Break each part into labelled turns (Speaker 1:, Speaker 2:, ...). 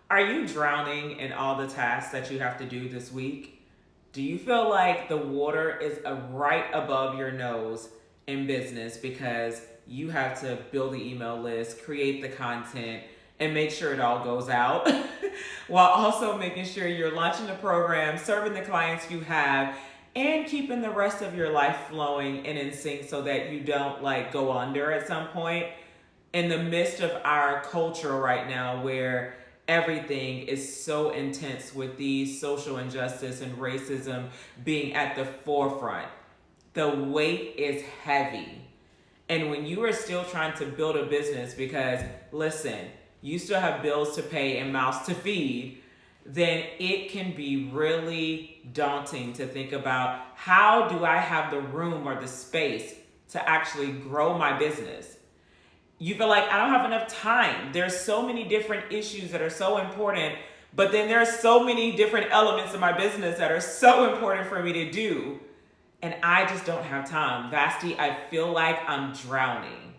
Speaker 1: Are you drowning in all the tasks that you have to do this week? Do you feel like the water is right above your nose in business because you have to build the email list, create the content, and make sure it all goes out while also making sure you're launching the program, serving the clients you have, and keeping the rest of your life flowing and in sync so that you don't like go under at some point in the midst of our culture right now where everything is so intense with these social injustice and racism being at the forefront. The weight is heavy. And when you are still trying to build a business because, listen, you still have bills to pay and mouths to feed, then it can be really daunting to think about how do I have the room or the space to actually grow my business. You feel like I don't have enough time. There's so many different issues that are so important, but then there's so many different elements of my business that are so important for me to do. And I just don't have time. Vasti, I feel like I'm drowning.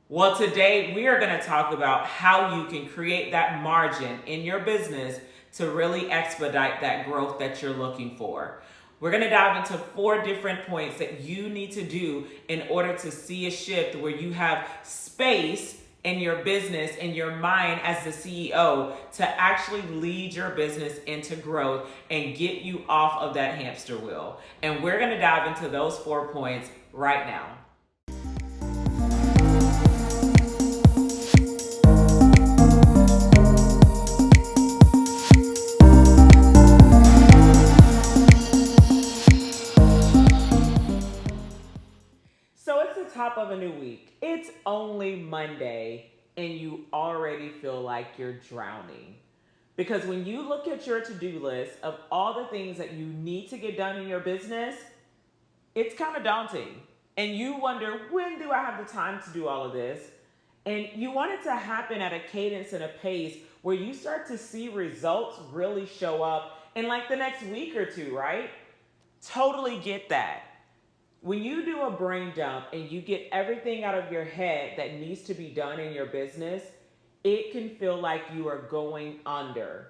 Speaker 1: Well, today we are going to talk about how you can create that margin in your business to really expedite that growth that you're looking for. We're going to dive into 4 different points that you need to do in order to see a shift where you have space in your business, in your mind as the CEO, to actually lead your business into growth and get you off of that hamster wheel. And we're going to dive into those 4 points right now. So it's the top of a new week. It's only Monday, and you already feel like you're drowning. Because when you look at your to do list of all the things that you need to get done in your business, it's kind of daunting. And you wonder, when do I have the time to do all of this? And you want it to happen at a cadence and a pace where you start to see results really show up in like the next week or two, right? Totally get that. When you do a brain dump and you get everything out of your head that needs to be done in your business, it can feel like you are going under.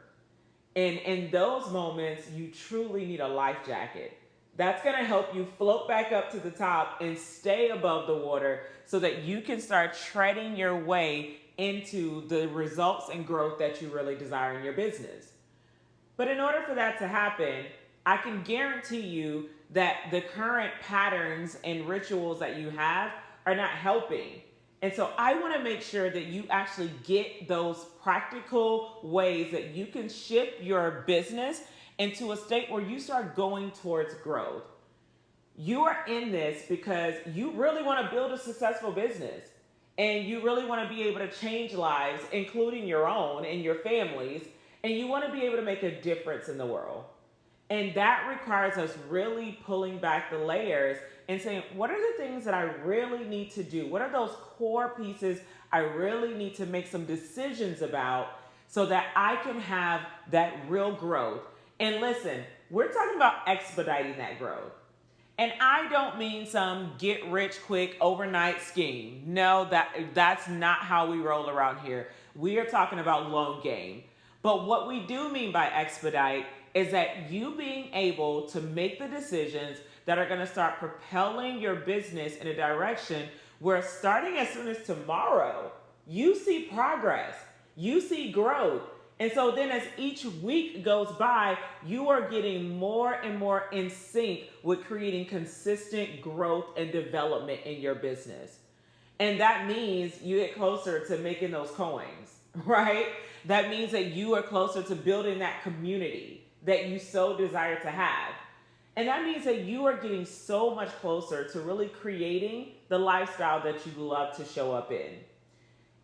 Speaker 1: And in those moments, you truly need a life jacket. That's going to help you float back up to the top and stay above the water so that you can start treading your way into the results and growth that you really desire in your business. But in order for that to happen, I can guarantee you that the current patterns and rituals that you have are not helping. And so I want to make sure that you actually get those practical ways that you can shift your business into a state where you start going towards growth. You are in this because you really want to build a successful business and you really want to be able to change lives, including your own and your families, and you want to be able to make a difference in the world. And that requires us really pulling back the layers and saying, what are the things that I really need to do? What are those core pieces I really need to make some decisions about so that I can have that real growth? And listen, we're talking about expediting that growth. And I don't mean some get rich quick overnight scheme. No, that's not how we roll around here. We are talking about long game. But what we do mean by expedite is that you being able to make the decisions that are going to start propelling your business in a direction where starting as soon as tomorrow, you see progress, you see growth. And so then as each week goes by, you are getting more and more in sync with creating consistent growth and development in your business. And that means you get closer to making those coins, right? That means that you are closer to building that community that you so desire to have. And that means that you are getting so much closer to really creating the lifestyle that you love to show up in.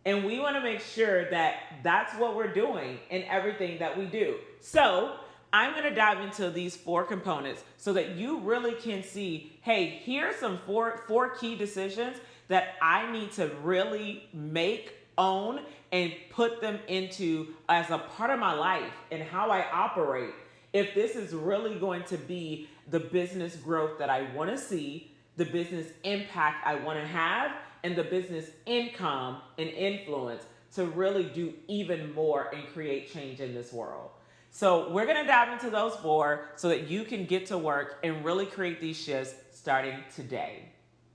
Speaker 1: And we want to make sure that that's what we're doing in everything that we do. So I'm going to dive into these 4 components so that you really can see, hey, here's some four key decisions that I need to really make, own, and put them into as a part of my life and how I operate. If this is really going to be the business growth that I want to see, the business impact I want to have, and the business income and influence to really do even more and create change in this world. So we're going to dive into those 4 so that you can get to work and really create these shifts starting today.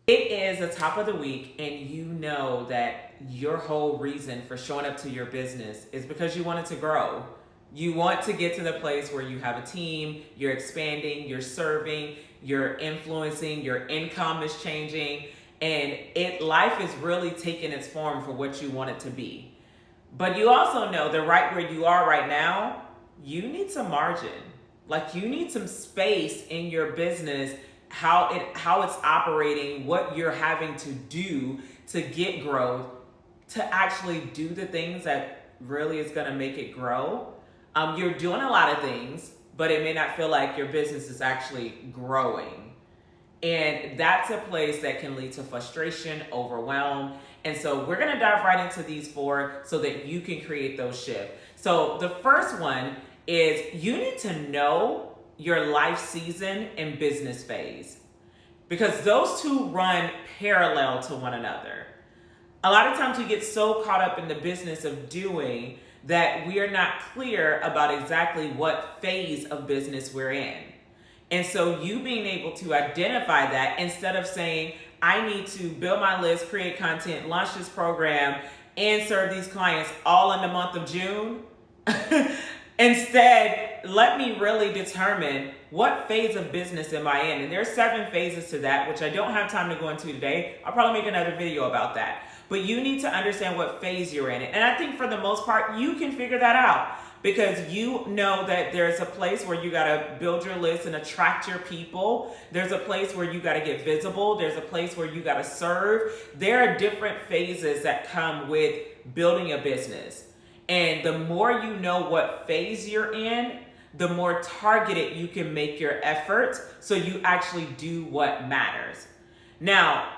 Speaker 1: It is the top of the week, and you know that your whole reason for showing up to your business is because you want it to grow. You want to get to the place where you have a team, you're expanding, you're serving, you're influencing, your income is changing, and life is really taking its form for what you want it to be. But you also know that right where you are right now, you need some margin. Like, you need some space in your business, how it's operating, what you're having to do to get growth, to actually do the things that really is going to make it grow. You're doing a lot of things, but it may not feel like your business is actually growing. And that's a place that can lead to frustration, overwhelm. And so we're going to dive right into these 4 so that you can create those shifts. So the first one is you need to know your life season and business phase, because those 2 run parallel to one another. A lot of times we get so caught up in the business of doing that we are not clear about exactly what phase of business we're in. And so you being able to identify that, instead of saying, I need to build my list, create content, launch this program, and serve these clients all in the month of June. Instead, let me really determine what phase of business am I in. And there's 7 phases to that, which I don't have time to go into today. I'll probably make another video about that. But you need to understand what phase you're in. And I think for the most part, you can figure that out, because you know that there's a place where you got to build your list and attract your people. There's a place where you got to get visible. There's a place where you got to serve. There are different phases that come with building a business. And the more you know what phase you're in, the more targeted you can make your efforts so you actually do what matters. Now,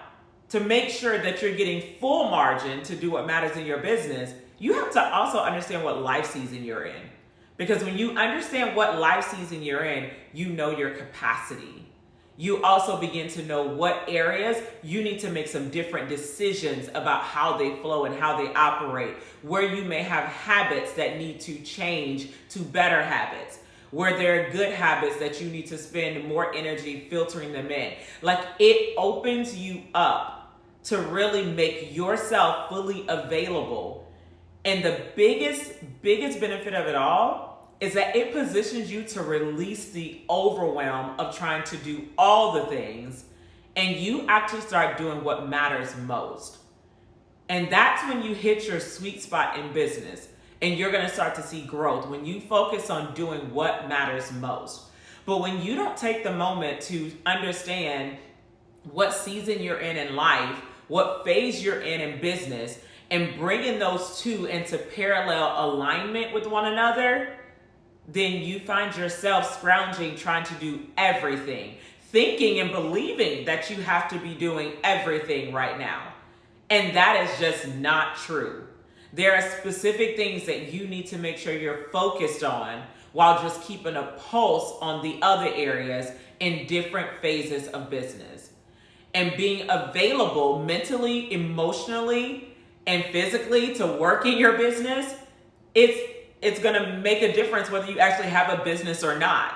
Speaker 1: to make sure that you're getting full margin to do what matters in your business, you have to also understand what life season you're in. Because when you understand what life season you're in, you know your capacity. You also begin to know what areas you need to make some different decisions about how they flow and how they operate, where you may have habits that need to change to better habits, where there are good habits that you need to spend more energy filtering them in. Like, it opens you up to really make yourself fully available. And the biggest benefit of it all is that it positions you to release the overwhelm of trying to do all the things, and you actually start doing what matters most. And that's when you hit your sweet spot in business, and you're going to start to see growth when you focus on doing what matters most. But when you don't take the moment to understand what season you're in life, what phase you're in business, and bringing those 2 into parallel alignment with one another, then you find yourself scrounging, trying to do everything, thinking and believing that you have to be doing everything right now. And that is just not true. There are specific things that you need to make sure you're focused on, while just keeping a pulse on the other areas in different phases of business. And being available mentally, emotionally, and physically to work in your business, it's going to make a difference whether you actually have a business or not.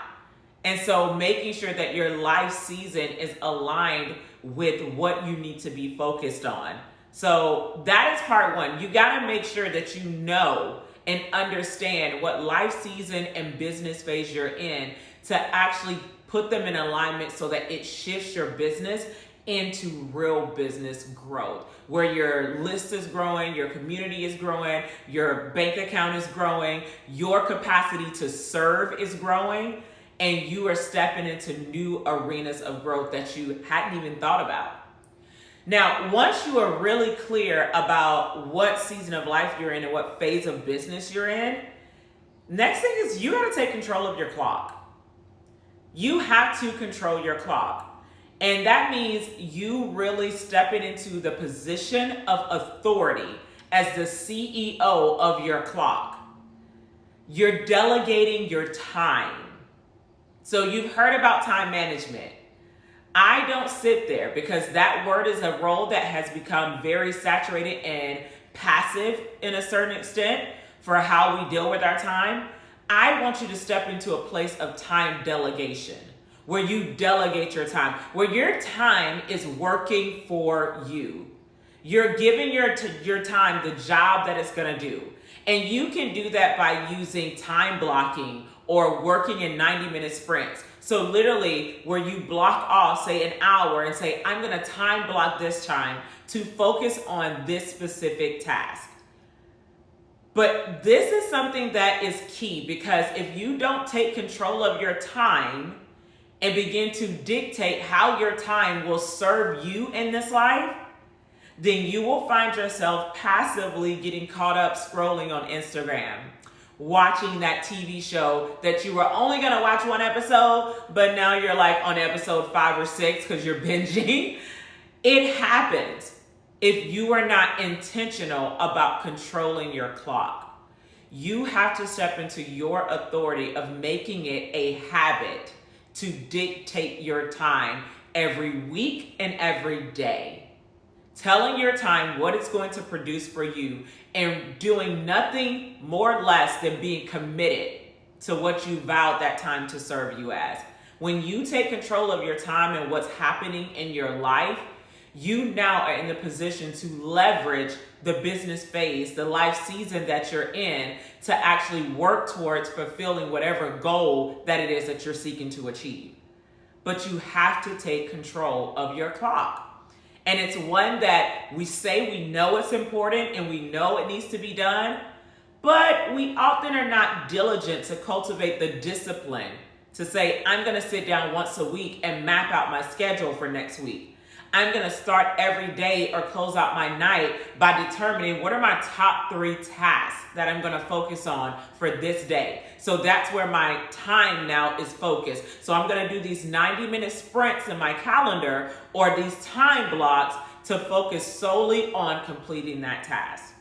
Speaker 1: And so making sure that your life season is aligned with what you need to be focused on. So that is part 1. You got to make sure that you know and understand what life season and business phase you're in, to actually put them in alignment so that it shifts your business into real business growth, where your list is growing, your community is growing, your bank account is growing, your capacity to serve is growing, and you are stepping into new arenas of growth that you hadn't even thought about. Now, once you are really clear about what season of life you're in and what phase of business you're in, next thing is you got to take control of your clock. You have to control your clock. And that means you really stepping into the position of authority as the CEO of your clock. You're delegating your time. So you've heard about time management. I don't sit there, because that word is a role that has become very saturated and passive in a certain extent for how we deal with our time. I want you to step into a place of time delegation, where you delegate your time, where your time is working for you. You're giving your time the job that it's going to do. And you can do that by using time blocking or working in 90-minute sprints. So literally where you block off, say, an hour and say, I'm going to time block this time to focus on this specific task. But this is something that is key, because if you don't take control of your time and begin to dictate how your time will serve you in this life, then you will find yourself passively getting caught up scrolling on Instagram, watching that TV show that you were only going to watch one episode, but now you're like on episode 5 or 6 because you're binging. It happens if you are not intentional about controlling your clock. You have to step into your authority of making it a habit to dictate your time every week and every day. Telling your time what it's going to produce for you and doing nothing more or less than being committed to what you vowed that time to serve you as. When you take control of your time and what's happening in your life, you now are in the position to leverage the business phase, the life season that you're in, to actually work towards fulfilling whatever goal that it is that you're seeking to achieve. But you have to take control of your clock. And it's one that we say we know it's important and we know it needs to be done, but we often are not diligent to cultivate the discipline to say, I'm going to sit down once a week and map out my schedule for next week. I'm going to start every day or close out my night by determining what are my top 3 tasks that I'm going to focus on for this day. So that's where my time now is focused. So I'm going to do these 90-minute sprints in my calendar or these time blocks to focus solely on completing that task.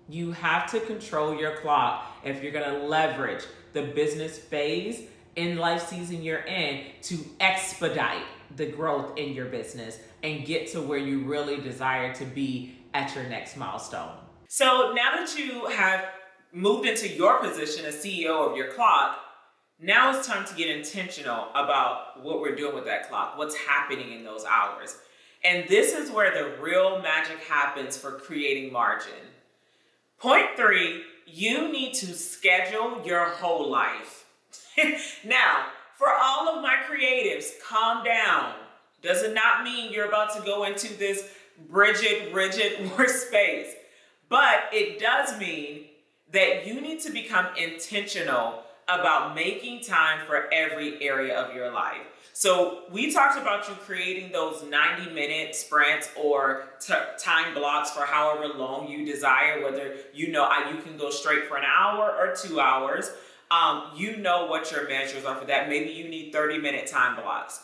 Speaker 1: You have to control your clock if you're going to leverage the business phase in life season you're in to expedite the growth in your business and get to where you really desire to be at your next milestone. So now that you have moved into your position as CEO of your clock, now it's time to get intentional about what we're doing with that clock, what's happening in those hours. And this is where the real magic happens for creating margin. Point 3, you need to schedule your whole life. Now, for all of my creatives, calm down. Does it not mean you're about to go into this rigid workspace. But it does mean that you need to become intentional about making time for every area of your life. So we talked about you creating those 90-minute sprints or time blocks for however long you desire, whether you can go straight for an hour or 2 hours. You know what your measures are for that. Maybe you need 30-minute time blocks.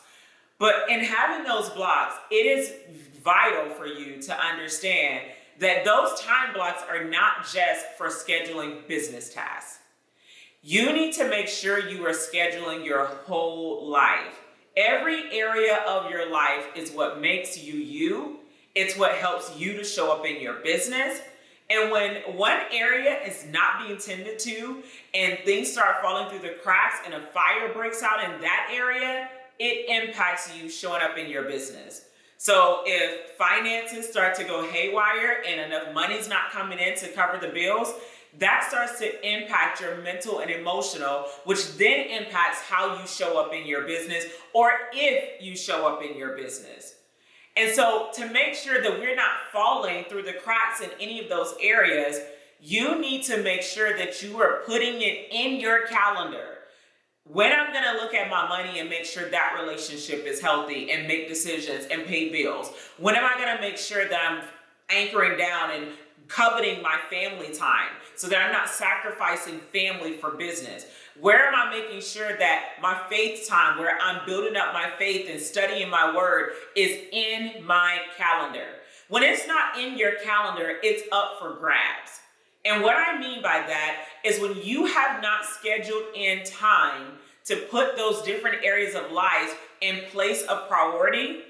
Speaker 1: But in having those blocks, it is vital for you to understand that those time blocks are not just for scheduling business tasks. You need to make sure you are scheduling your whole life. Every area of your life is what makes you you. It's what helps you to show up in your business. And when one area is not being tended to and things start falling through the cracks and a fire breaks out in that area, it impacts you showing up in your business. So if finances start to go haywire and enough money's not coming in to cover the bills, that starts to impact your mental and emotional, which then impacts how you show up in your business or if you show up in your business. And so to make sure that we're not falling through the cracks in any of those areas, you need to make sure that you are putting it in your calendar. When I'm going to look at my money and make sure that relationship is healthy and make decisions and pay bills? When am I going to make sure that I'm anchoring down and coveting my family time so that I'm not sacrificing family for business? Where am I making sure that my faith time, where I'm building up my faith and studying my word, is in my calendar? When it's not in your calendar, it's up for grabs. And what I mean by that is when you have not scheduled in time to put those different areas of life in place of priority,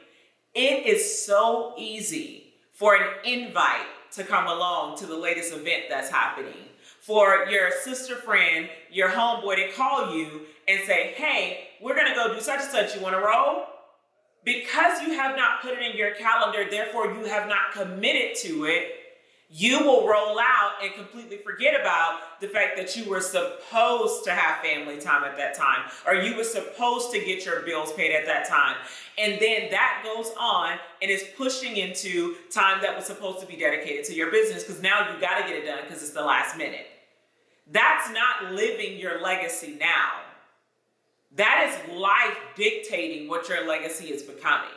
Speaker 1: it is so easy for an invite to come along to the latest event that's happening. For your sister friend, your homeboy to call you and say, hey, we're going to go do such and such. You want to roll? Because you have not put it in your calendar, therefore you have not committed to it, you will roll out and completely forget about the fact that you were supposed to have family time at that time, or you were supposed to get your bills paid at that time. And then that goes on and is pushing into time that was supposed to be dedicated to your business, because now you got to get it done because it's the last minute. That's not living your legacy now. That is life dictating what your legacy is becoming.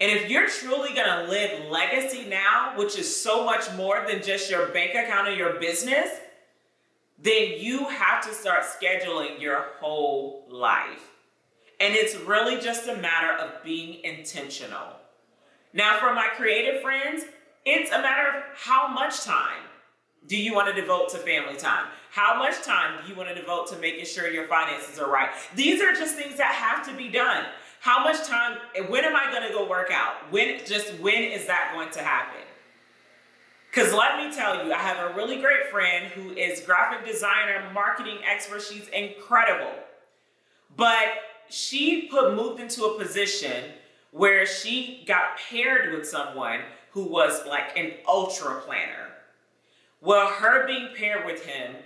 Speaker 1: And if you're truly going to live legacy now, which is so much more than just your bank account or your business, then you have to start scheduling your whole life. And it's really just a matter of being intentional. Now, for my creative friends, it's a matter of how much time do you want to devote to family time? How much time do you want to devote to making sure your finances are right? These are just things that have to be done. How much time, when am I going to go work out? When is that going to happen? Because let me tell you, I have a really great friend who is graphic designer, marketing expert. She's incredible. But she moved into a position where she got paired with someone who was like an ultra planner. Well, her being paired with him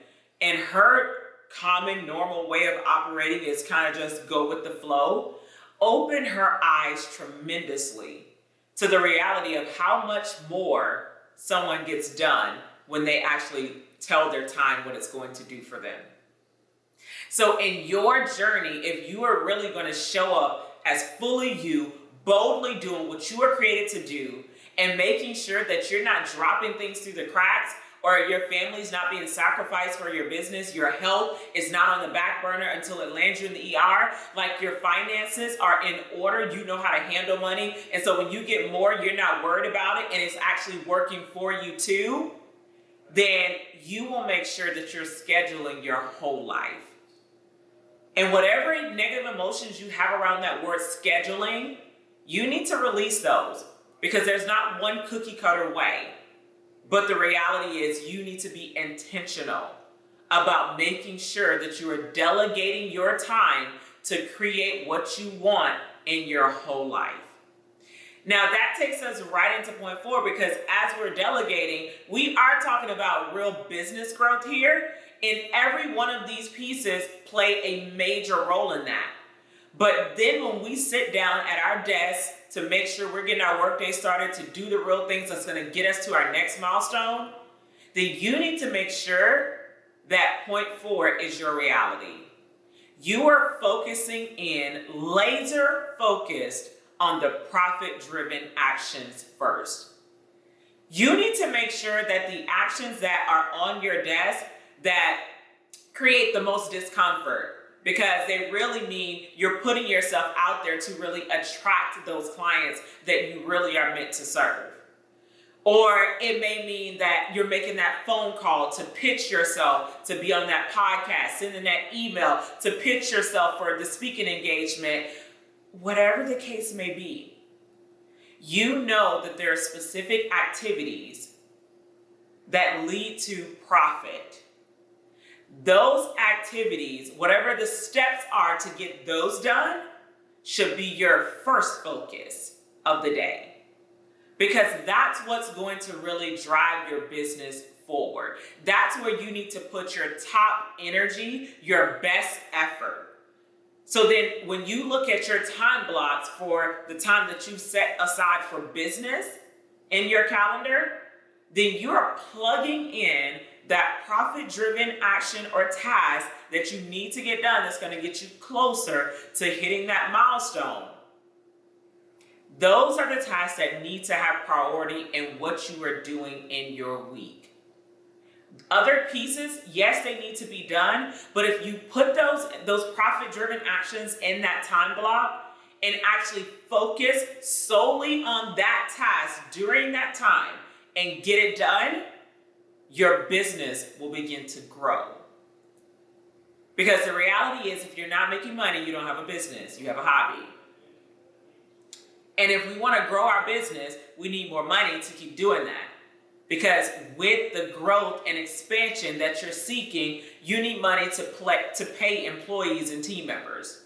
Speaker 1: and her common, normal way of operating is kind of just go with the flow, opened her eyes tremendously to the reality of how much more someone gets done when they actually tell their time what it's going to do for them. So in your journey, if you are really going to show up as fully you, boldly doing what you were created to do, and making sure that you're not dropping things through the cracks, or your family's not being sacrificed for your business, your health is not on the back burner until it lands you in the ER, like your finances are in order, you know how to handle money, and so when you get more, you're not worried about it, and it's actually working for you too, then you will make sure that you're scheduling your whole life. And whatever negative emotions you have around that word scheduling, you need to release those, because there's not one cookie cutter way. But the reality is you need to be intentional about making sure that you are delegating your time to create what you want in your whole life. Now that takes us right into point 4, because as we're delegating, we are talking about real business growth here, and every one of these pieces play a major role in that. But then when we sit down at our desk to make sure we're getting our workday started to do the real things that's going to get us to our next milestone, then you need to make sure that point 4 is your reality. You are focusing in, laser focused on the profit-driven actions first. You need to make sure that the actions that are on your desk that create the most discomfort, because they really mean you're putting yourself out there to really attract those clients that you really are meant to serve. Or it may mean that you're making that phone call to pitch yourself to be on that podcast, sending that email to pitch yourself for the speaking engagement. Whatever the case may be, you know that there are specific activities that lead to profit. Those activities, whatever the steps are to get those done, should be your first focus of the day. Because that's what's going to really drive your business forward. That's where you need to put your top energy, your best effort. So then when you look at your time blocks for the time that you set aside for business in your calendar, then you're plugging in that profit-driven action or task that you need to get done that's going to get you closer to hitting that milestone. Those are the tasks that need to have priority in what you are doing in your week. Other pieces, yes, they need to be done, but if you put those profit-driven actions in that time block and actually focus solely on that task during that time and get it done, your business will begin to grow. Because the reality is, if you're not making money, you don't have a business, you have a hobby. And if we want to grow our business, we need more money to keep doing that. Because with the growth and expansion that you're seeking, you need money to pay employees and team members.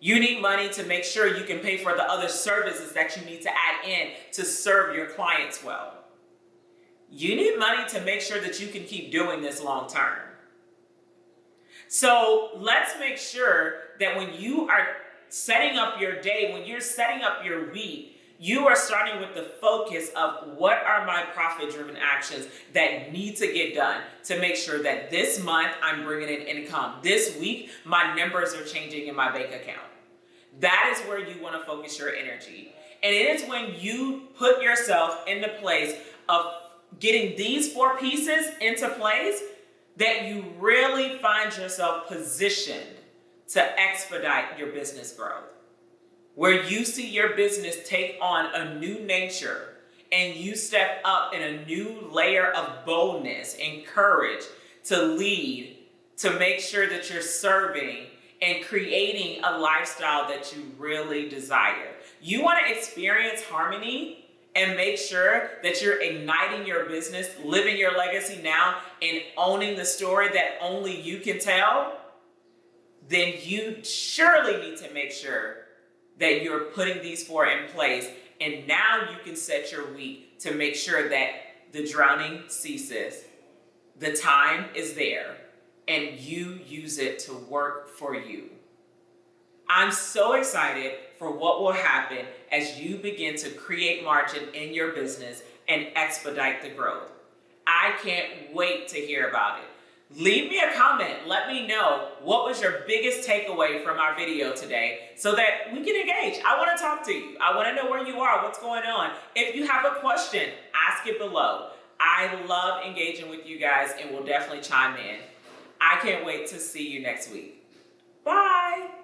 Speaker 1: You need money to make sure you can pay for the other services that you need to add in to serve your clients well. You need money to make sure that you can keep doing this long term. So let's make sure that when you are setting up your day, when you're setting up your week, you are starting with the focus of what are my profit-driven actions that need to get done to make sure that this month I'm bringing in income. This week, my numbers are changing in my bank account. That is where you want to focus your energy. And it is when you put yourself in the place of getting these 4 pieces into place that you really find yourself positioned to expedite your business growth. Where you see your business take on a new nature and you step up in a new layer of boldness and courage to lead, to make sure that you're serving and creating a lifestyle that you really desire. You want to experience harmony and make sure that you're igniting your business, living your legacy now, and owning the story that only you can tell, then you surely need to make sure that you're putting these 4 in place. And now you can set your week to make sure that the drowning ceases, the time is there, and you use it to work for you. I'm so excited for what will happen as you begin to create margin in your business and expedite the growth. I can't wait to hear about it. Leave me a comment. Let me know what was your biggest takeaway from our video today so that we can engage. I want to talk to you. I want to know where you are, what's going on. If you have a question, ask it below. I love engaging with you guys and will definitely chime in. I can't wait to see you next week.